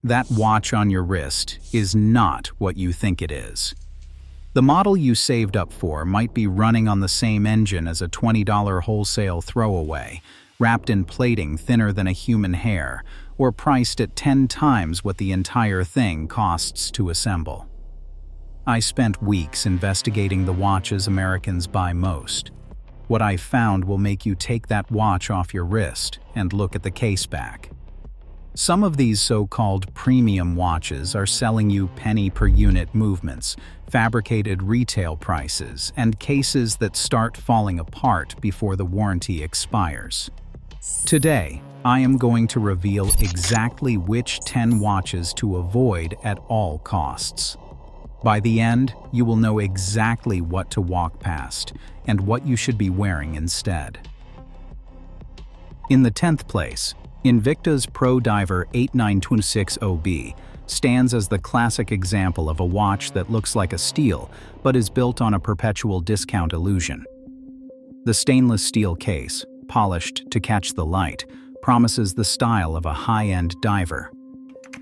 That watch on your wrist is not what you think it is. The model you saved up for might be running on the same engine as a $20 wholesale throwaway, wrapped in plating thinner than a human hair, or priced at 10 times what the entire thing costs to assemble. I spent weeks investigating the watches Americans buy most. What I found will make you take that watch off your wrist and look at the case back. Some of these so-called premium watches are selling you penny-per-unit movements, fabricated retail prices, and cases that start falling apart before the warranty expires. Today, I am going to reveal exactly which 10 watches to avoid at all costs. By the end, you will know exactly what to walk past and what you should be wearing instead. In the 10th place, Invicta's Pro Diver 8926OB stands as the classic example of a watch that looks like a steal but is built on a perpetual discount illusion. The stainless steel case, polished to catch the light, promises the style of a high-end diver.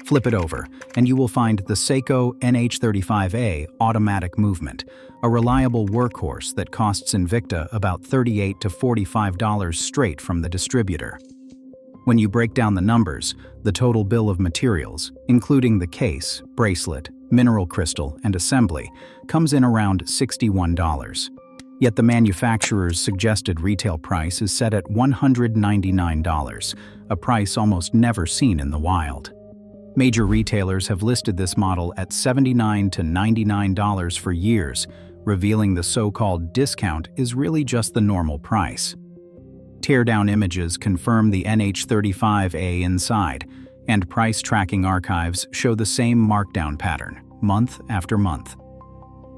Flip it over, and you will find the Seiko NH35A automatic movement, a reliable workhorse that costs Invicta about $38 to $45 straight from the distributor. When you break down the numbers, the total bill of materials, including the case, bracelet, mineral crystal, and assembly, comes in around $61. Yet the manufacturer's suggested retail price is set at $199, a price almost never seen in the wild. Major retailers have listed this model at $79 to $99 for years, revealing the so-called discount is really just the normal price. Teardown images confirm the NH35A inside, and price tracking archives show the same markdown pattern, month after month.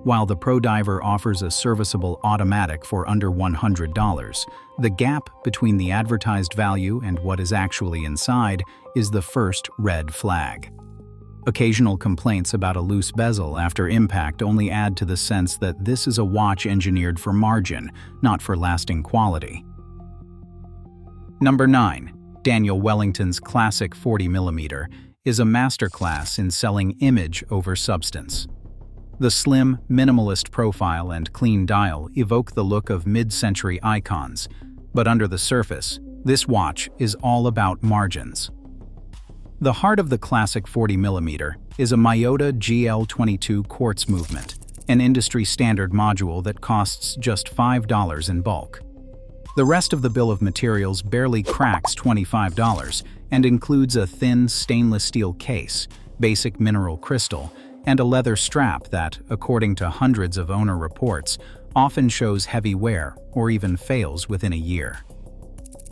While the Pro Diver offers a serviceable automatic for under $100, the gap between the advertised value and what is actually inside is the first red flag. Occasional complaints about a loose bezel after impact only add to the sense that this is a watch engineered for margin, not for lasting quality. Number 9. Daniel Wellington's classic 40mm is a masterclass in selling image over substance. The slim, minimalist profile and clean dial evoke the look of mid-century icons, but under the surface, this watch is all about margins. The heart of the classic 40mm is a Miyota GL22 quartz movement, an industry-standard module that costs just $5 in bulk. The rest of the bill of materials barely cracks $25 and includes a thin stainless steel case, basic mineral crystal, and a leather strap that, according to hundreds of owner reports, often shows heavy wear or even fails within a year.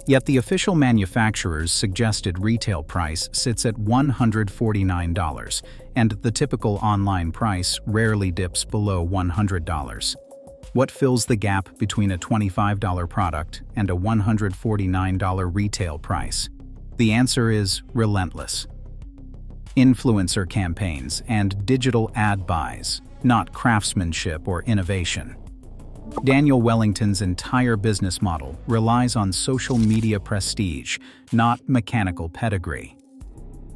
Yet the official manufacturer's suggested retail price sits at $149, and the typical online price rarely dips below $100. What fills the gap between a $25 product and a $149 retail price? The answer is relentless. Influencer campaigns and digital ad buys, not craftsmanship or innovation. Daniel Wellington's entire business model relies on social media prestige, not mechanical pedigree.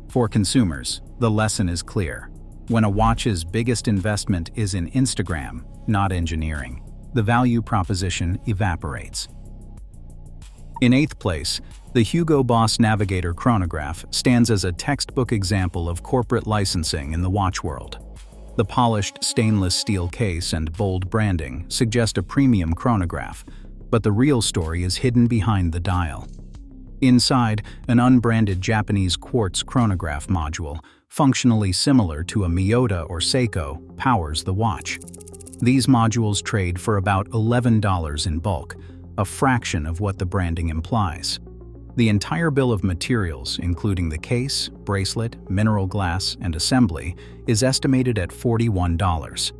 For consumers, the lesson is clear. When a watch's biggest investment is in Instagram, not engineering, the value proposition evaporates. In 8th place, the Hugo Boss Navigator chronograph stands as a textbook example of corporate licensing in the watch world. The polished stainless steel case and bold branding suggest a premium chronograph, but the real story is hidden behind the dial. Inside, an unbranded Japanese quartz chronograph module, functionally similar to a Miyota or Seiko, powers the watch. These modules trade for about $11 in bulk, a fraction of what the branding implies. The entire bill of materials, including the case, bracelet, mineral glass, and assembly, is estimated at $41.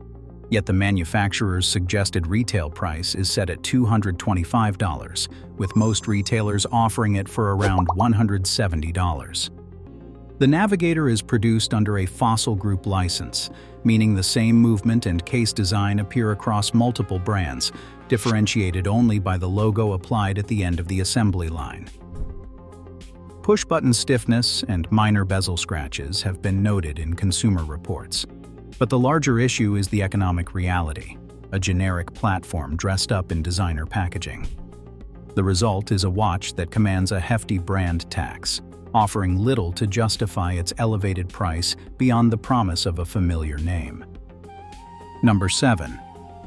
Yet the manufacturer's suggested retail price is set at $225, with most retailers offering it for around $170. The Navigator is produced under a Fossil Group license, meaning the same movement and case design appear across multiple brands, differentiated only by the logo applied at the end of the assembly line. Push-button stiffness and minor bezel scratches have been noted in consumer reports. But the larger issue is the economic reality, a generic platform dressed up in designer packaging. The result is a watch that commands a hefty brand tax, offering little to justify its elevated price beyond the promise of a familiar name. Number 7.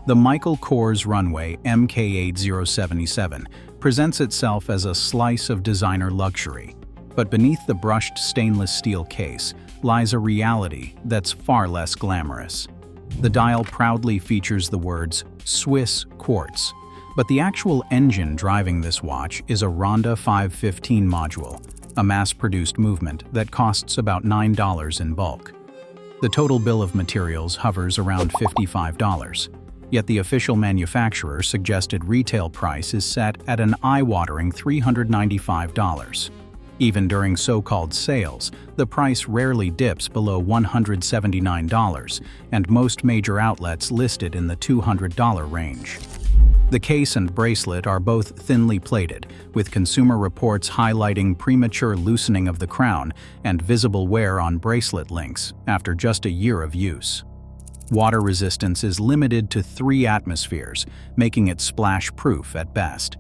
The Michael Kors Runway MK8077 presents itself as a slice of designer luxury, but beneath the brushed stainless steel case lies a reality that's far less glamorous. The dial proudly features the words Swiss Quartz, but the actual engine driving this watch is a Ronda 515 module, a mass-produced movement that costs about $9 in bulk. The total bill of materials hovers around $55, yet the official manufacturer's suggested retail price is set at an eye-watering $395. Even during so-called sales, the price rarely dips below $179, and most major outlets listed in the $200 range. The case and bracelet are both thinly plated, with consumer reports highlighting premature loosening of the crown and visible wear on bracelet links after just a year of use. Water resistance is limited to 3 atmospheres, making it splash-proof at best.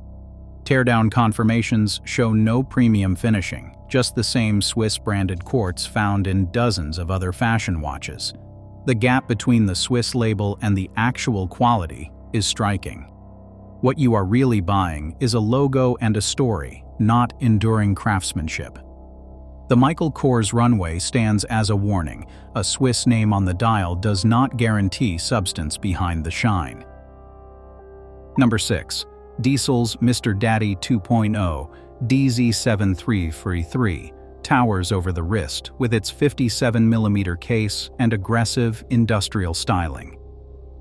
Teardown confirmations show no premium finishing, just the same Swiss-branded quartz found in dozens of other fashion watches. The gap between the Swiss label and the actual quality is striking. What you are really buying is a logo and a story, not enduring craftsmanship. The Michael Kors Runway stands as a warning. A Swiss name on the dial does not guarantee substance behind the shine. Number 6. Tissot's Mr. Daddy 2.0 DZ7333 towers over the wrist with its 57mm case and aggressive industrial styling.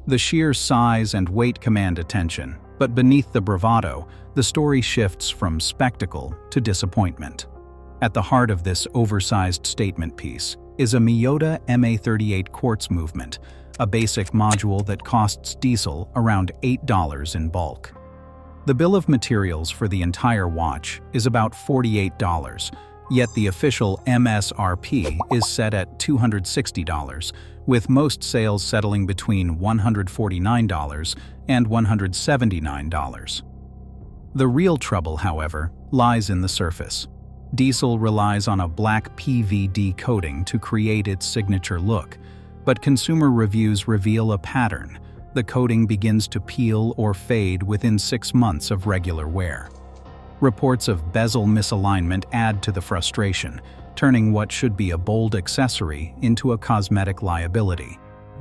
The sheer size and weight command attention, but beneath the bravado, the story shifts from spectacle to disappointment. At the heart of this oversized statement piece is a Miyota MA38 quartz movement, a basic module that costs Tissot around $8 in bulk. The bill of materials for the entire watch is about $48, yet the official MSRP is set at $260, with most sales settling between $149 and $179. The real trouble, however, lies in the surface. Tissot relies on a black PVD coating to create its signature look, but consumer reviews reveal a pattern. The coating begins to peel or fade within 6 months of regular wear. Reports of bezel misalignment add to the frustration, turning what should be a bold accessory into a cosmetic liability.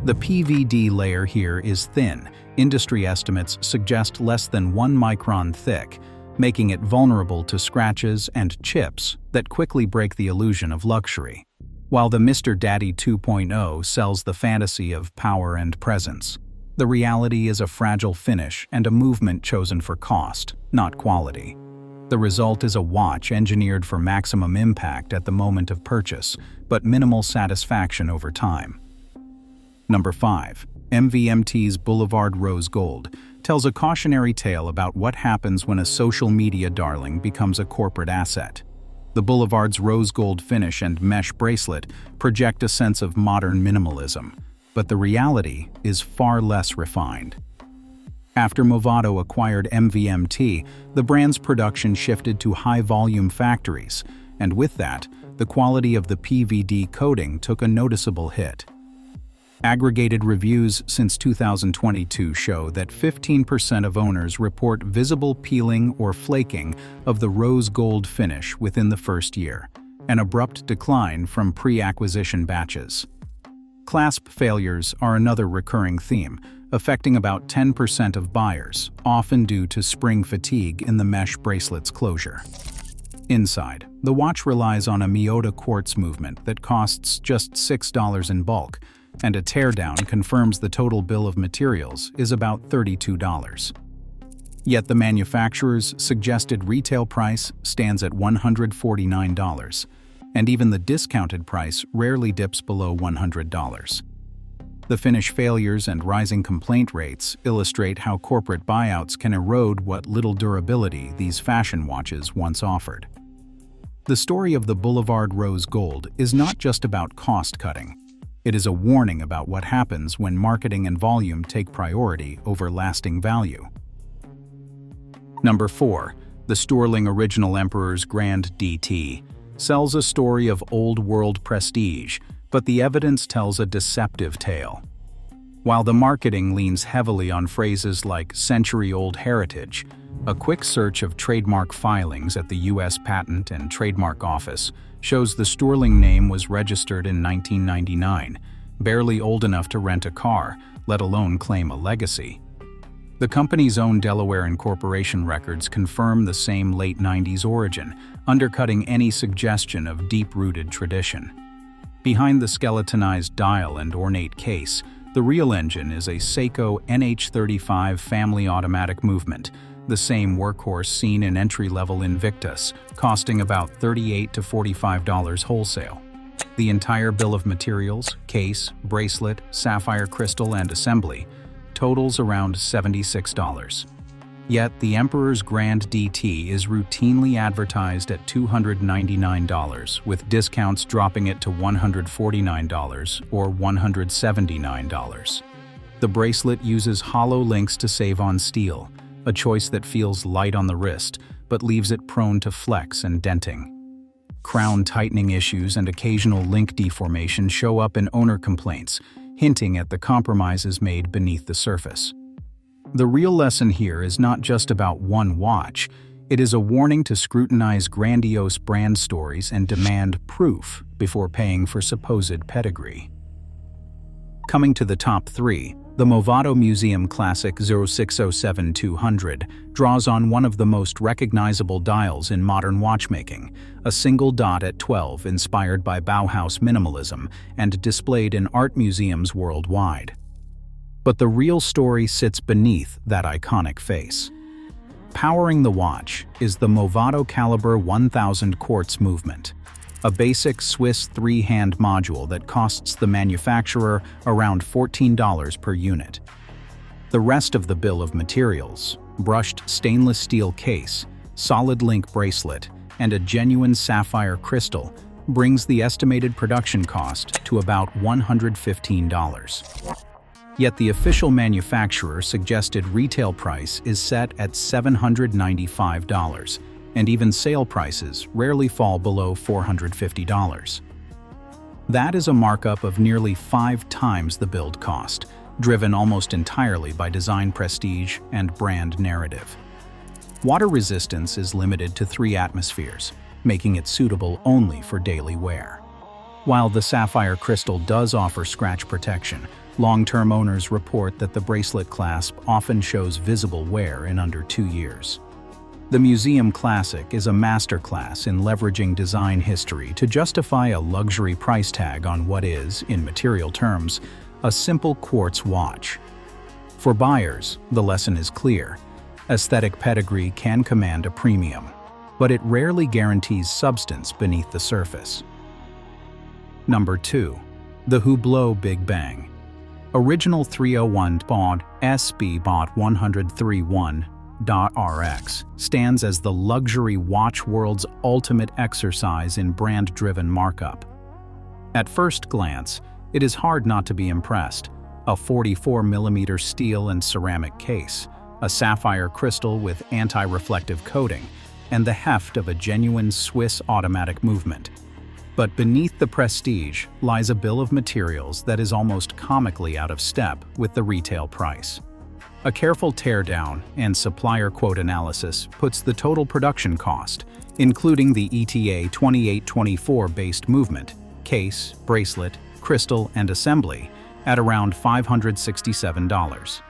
The PVD layer here is thin. Industry estimates suggest less than 1 micron thick, making it vulnerable to scratches and chips that quickly break the illusion of luxury. While the Mr. Daddy 2.0 sells the fantasy of power and presence, the reality is a fragile finish and a movement chosen for cost, not quality. The result is a watch engineered for maximum impact at the moment of purchase, but minimal satisfaction over time. Number 5. MVMT's Boulevard Rose Gold tells a cautionary tale about what happens when a social media darling becomes a corporate asset. The Boulevard's rose gold finish and mesh bracelet project a sense of modern minimalism, but the reality is far less refined. After Movado acquired MVMT, the brand's production shifted to high-volume factories, and with that, the quality of the PVD coating took a noticeable hit. Aggregated reviews since 2022 show that 15% of owners report visible peeling or flaking of the rose gold finish within the first year, an abrupt decline from pre-acquisition batches. Clasp failures are another recurring theme, affecting about 10% of buyers, often due to spring fatigue in the mesh bracelet's closure. Inside, the watch relies on a Miyota quartz movement that costs just $6 in bulk, and a teardown confirms the total bill of materials is about $32. Yet the manufacturer's suggested retail price stands at $149, and even the discounted price rarely dips below $100. The finish failures and rising complaint rates illustrate how corporate buyouts can erode what little durability these fashion watches once offered. The story of the Boulevard Rose Gold is not just about cost-cutting. It is a warning about what happens when marketing and volume take priority over lasting value. Number 4. The Stuhrling Original Emperor's Grand DT sells a story of old-world prestige, but the evidence tells a deceptive tale. While the marketing leans heavily on phrases like century-old heritage, a quick search of trademark filings at the U.S. Patent and Trademark Office shows the Stuhrling name was registered in 1999, barely old enough to rent a car, let alone claim a legacy. The company's own Delaware incorporation records confirm the same late 90s origin, undercutting any suggestion of deep-rooted tradition. Behind the skeletonized dial and ornate case, the real engine is a Seiko NH35 family automatic movement, the same workhorse seen in entry-level Invictus, costing about $38 to $45 wholesale. The entire bill of materials, case, bracelet, sapphire crystal, and assembly totals around $76. Yet the Emperor's Grand DT is routinely advertised at $299, with discounts dropping it to $149 or $179. The bracelet uses hollow links to save on steel, a choice that feels light on the wrist, but leaves it prone to flex and denting. Crown tightening issues and occasional link deformation show up in owner complaints, hinting at the compromises made beneath the surface. The real lesson here is not just about one watch, it is a warning to scrutinize grandiose brand stories and demand proof before paying for supposed pedigree. Coming to the top 3, the Movado Museum Classic 0607-200 draws on one of the most recognizable dials in modern watchmaking, a single dot at 12 inspired by Bauhaus minimalism and displayed in art museums worldwide. But the real story sits beneath that iconic face. Powering the watch is the Movado Caliber 1000 quartz movement, a basic Swiss 3-hand module that costs the manufacturer around $14 per unit. The rest of the bill of materials, brushed stainless steel case, solid link bracelet, and a genuine sapphire crystal, brings the estimated production cost to about $115. Yet the official manufacturer suggested retail price is set at $795, and even sale prices rarely fall below $450. That is a markup of nearly 5 times the build cost, driven almost entirely by design prestige and brand narrative. Water resistance is limited to 3 atmospheres, making it suitable only for daily wear. While the sapphire crystal does offer scratch protection, long-term owners report that the bracelet clasp often shows visible wear in under 2 years. The Museum Classic is a masterclass in leveraging design history to justify a luxury price tag on what is, in material terms, a simple quartz watch. For buyers, the lesson is clear. Aesthetic pedigree can command a premium, but it rarely guarantees substance beneath the surface. Number 2. The Hublot Big Bang. Original 301 baud SB baud 131 PRX stands as the luxury watch world's ultimate exercise in brand-driven markup. At first glance, it is hard not to be impressed. A 44mm steel and ceramic case, a sapphire crystal with anti-reflective coating, and the heft of a genuine Swiss automatic movement. But beneath the prestige lies a bill of materials that is almost comically out of step with the retail price. A careful teardown and supplier quote analysis puts the total production cost, including the ETA 2824-based movement, case, bracelet, crystal, and assembly, at around $567.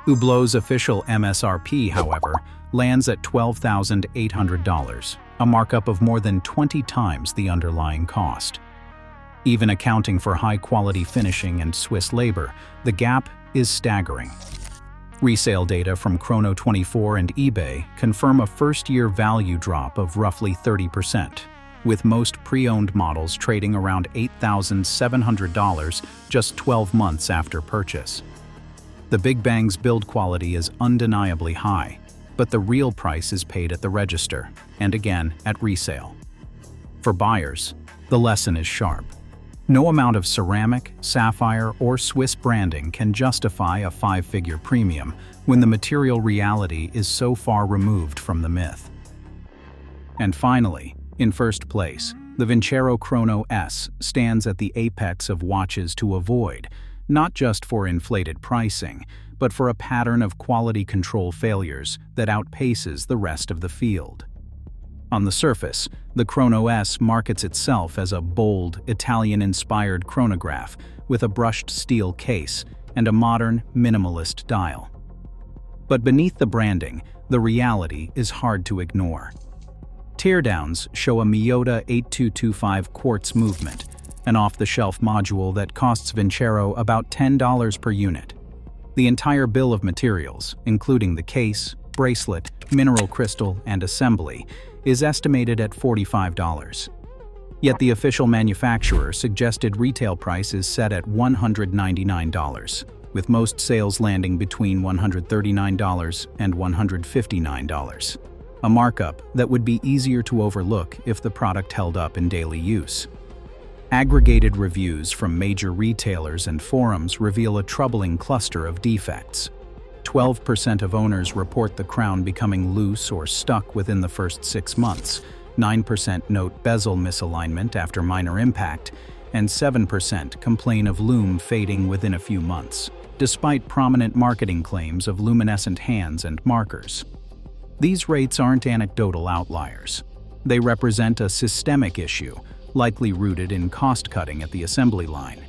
Hublot's official MSRP, however, lands at $12,800, a markup of more than 20 times the underlying cost. Even accounting for high-quality finishing and Swiss labor, the gap is staggering. Resale data from Chrono24 and eBay confirm a first-year value drop of roughly 30%, with most pre-owned models trading around $8,700 just 12 months after purchase. The Big Bang's build quality is undeniably high, but the real price is paid at the register, and again at resale. For buyers, the lesson is sharp. No amount of ceramic, sapphire, or Swiss branding can justify a five-figure premium when the material reality is so far removed from the myth. And finally, in first place, the Vincero Chrono S stands at the apex of watches to avoid, not just for inflated pricing, but for a pattern of quality control failures that outpaces the rest of the field. On the surface, the Chrono S markets itself as a bold, Italian-inspired chronograph with a brushed steel case and a modern, minimalist dial. But beneath the branding, the reality is hard to ignore. Teardowns show a Miyota 8225 quartz movement, an off-the-shelf module that costs Vincero about $10 per unit. The entire bill of materials, including the case, bracelet, mineral crystal, and assembly, is estimated at $45. Yet the official manufacturer suggested retail price is set at $199, with most sales landing between $139 and $159, a markup that would be easier to overlook if the product held up in daily use. Aggregated reviews from major retailers and forums reveal a troubling cluster of defects. 12% of owners report the crown becoming loose or stuck within the first 6 months, 9% note bezel misalignment after minor impact, and 7% complain of lume fading within a few months, despite prominent marketing claims of luminescent hands and markers. These rates aren't anecdotal outliers. They represent a systemic issue, likely rooted in cost-cutting at the assembly line.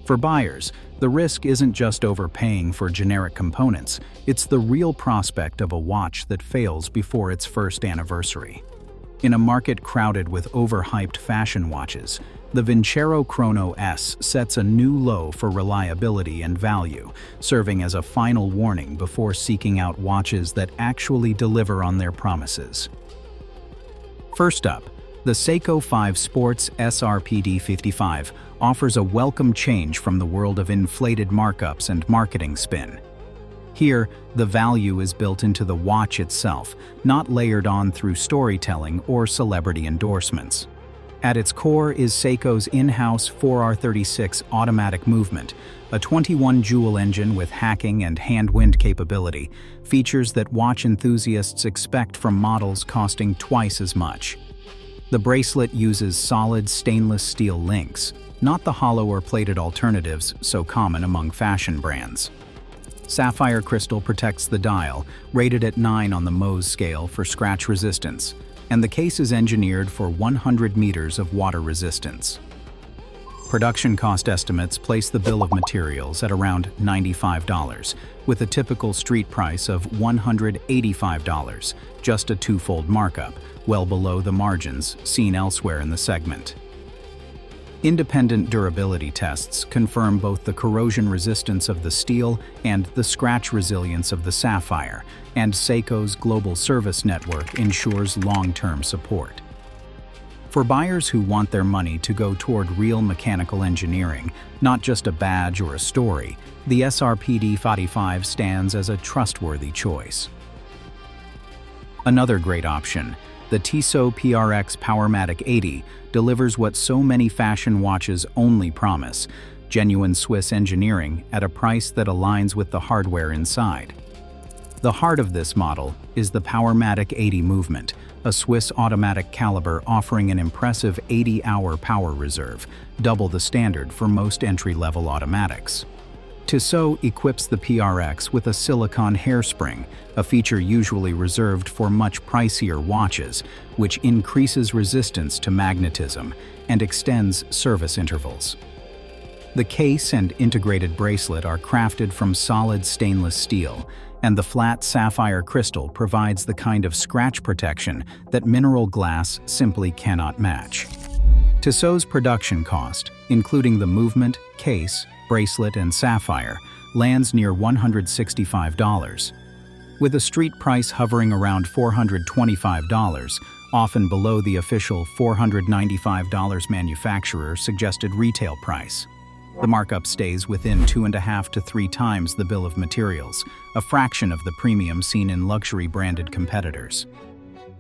For buyers, the risk isn't just overpaying for generic components, it's the real prospect of a watch that fails before its first anniversary. In a market crowded with overhyped fashion watches, the Vincero Chrono S sets a new low for reliability and value, serving as a final warning before seeking out watches that actually deliver on their promises. First up, the Seiko 5 Sports SRPD 55 offers a welcome change from the world of inflated markups and marketing spin. Here, the value is built into the watch itself, not layered on through storytelling or celebrity endorsements. At its core is Seiko's in-house 4R36 automatic movement, a 21-jewel engine with hacking and hand-wind capability, features that watch enthusiasts expect from models costing twice as much. The bracelet uses solid stainless steel links, not the hollow or plated alternatives so common among fashion brands. Sapphire crystal protects the dial, rated at 9 on the Mohs scale for scratch resistance, and the case is engineered for 100 meters of water resistance. Production cost estimates place the bill of materials at around $95, with a typical street price of $185, just a twofold markup, well below the margins seen elsewhere in the segment. Independent durability tests confirm both the corrosion resistance of the steel and the scratch resilience of the sapphire, and Seiko's global service network ensures long-term support. For buyers who want their money to go toward real mechanical engineering, not just a badge or a story, the SRPD 55 stands as a trustworthy choice. Another great option, the Tissot PRX Powermatic 80, delivers what so many fashion watches only promise: genuine Swiss engineering at a price that aligns with the hardware inside. The heart of this model is the Powermatic 80 movement, a Swiss automatic caliber offering an impressive 80-hour power reserve, double the standard for most entry-level automatics. Tissot equips the PRX with a silicone hairspring, a feature usually reserved for much pricier watches, which increases resistance to magnetism and extends service intervals. The case and integrated bracelet are crafted from solid stainless steel, and the flat sapphire crystal provides the kind of scratch protection that mineral glass simply cannot match. Tissot's production cost, including the movement, case, bracelet, and sapphire, lands near $165. With a street price hovering around $425, often below the official $495 manufacturer-suggested retail price. The markup stays within 2.5 to 3 times the bill of materials, a fraction of the premium seen in luxury-branded competitors.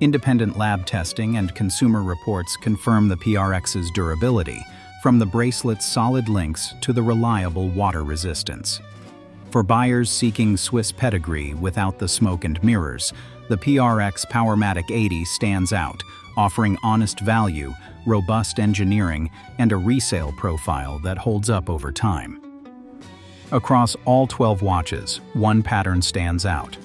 Independent lab testing and consumer reports confirm the PRX's durability, from the bracelet's solid links to the reliable water resistance. For buyers seeking Swiss pedigree without the smoke and mirrors, the PRX Powermatic 80 stands out, offering honest value, robust engineering, and a resale profile that holds up over time. Across all 12 watches, one pattern stands out.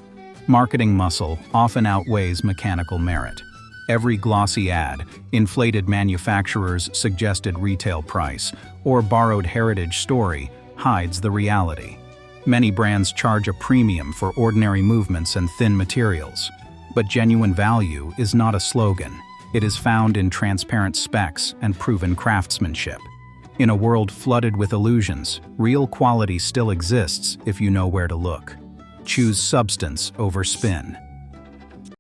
Marketing muscle often outweighs mechanical merit. Every glossy ad, inflated manufacturer's suggested retail price, or borrowed heritage story hides the reality. Many brands charge a premium for ordinary movements and thin materials. But genuine value is not a slogan. It is found in transparent specs and proven craftsmanship. In a world flooded with illusions, real quality still exists if you know where to look. Choose substance over spin.